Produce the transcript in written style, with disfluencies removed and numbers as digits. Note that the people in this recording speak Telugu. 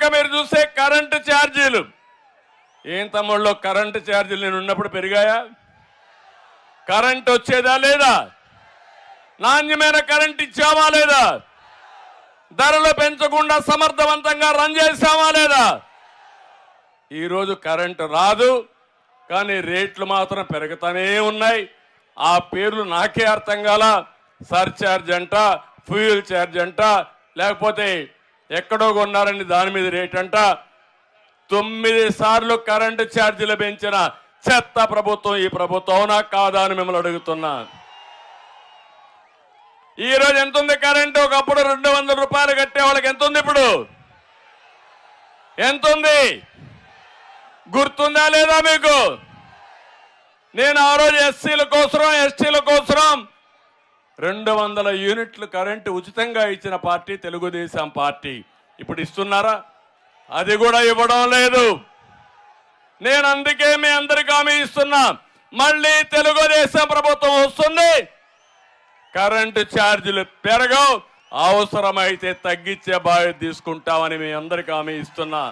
పక్క మీరు చూస్తే కరెంటు ఛార్జీలు. ఏం తమ్ముళ్ళు, కరెంటు ఛార్జీలు నేను ఉన్నప్పుడు పెరిగాయా? కరెంట్ వచ్చేదా లేదా? నాణ్యమైన కరెంట్ ఇచ్చామా లేదా? ధరలు పెంచకుండా సమర్థవంతంగా రన్ చేశామా లేదా? ఈరోజు కరెంటు రాదు, కానీ రేట్లు మాత్రం పెరుగుతూనే ఉన్నాయి. ఆ పేర్లు నాకే అర్థం కాల. సర్ఛార్జ్ అంట, ఫ్యూయల్ ఛార్జ్ అంట, లేకపోతే ఎక్కడో కొన్నారని దాని మీద రేట్ అంట. 9 సార్లు కరెంటు ఛార్జీలు పెంచిన చెత్త ప్రభుత్వం ఈ ప్రభుత్వం, అవునా కాదా అని మిమ్మల్ని అడుగుతున్నా. ఈ రోజు ఎంత ఉంది కరెంటు? ఒకప్పుడు 200 రూపాయలు కట్టే వాళ్ళకి ఎంత ఉంది? ఇప్పుడు ఎంత ఉంది? గుర్తుందా లేదా మీకు? నేను ఆ రోజు ఎస్సీల కోసం, ఎస్టీల కోసం 200 యూనిట్లు కరెంటు ఉచితంగా ఇచ్చిన పార్టీ తెలుగుదేశం పార్టీ. ఇప్పుడు ఇస్తున్నారా? అది కూడా ఇవ్వడం లేదు. నేను అందుకే మీ అందరికీ హామీ ఇస్తున్నా, మళ్ళీ తెలుగుదేశం ప్రభుత్వం వస్తుంది, కరెంటు ఛార్జీలు పెరగవు, అవసరమైతే తగ్గించే బాధ్యత తీసుకుంటామని మీ అందరికీ హామీ ఇస్తున్నా.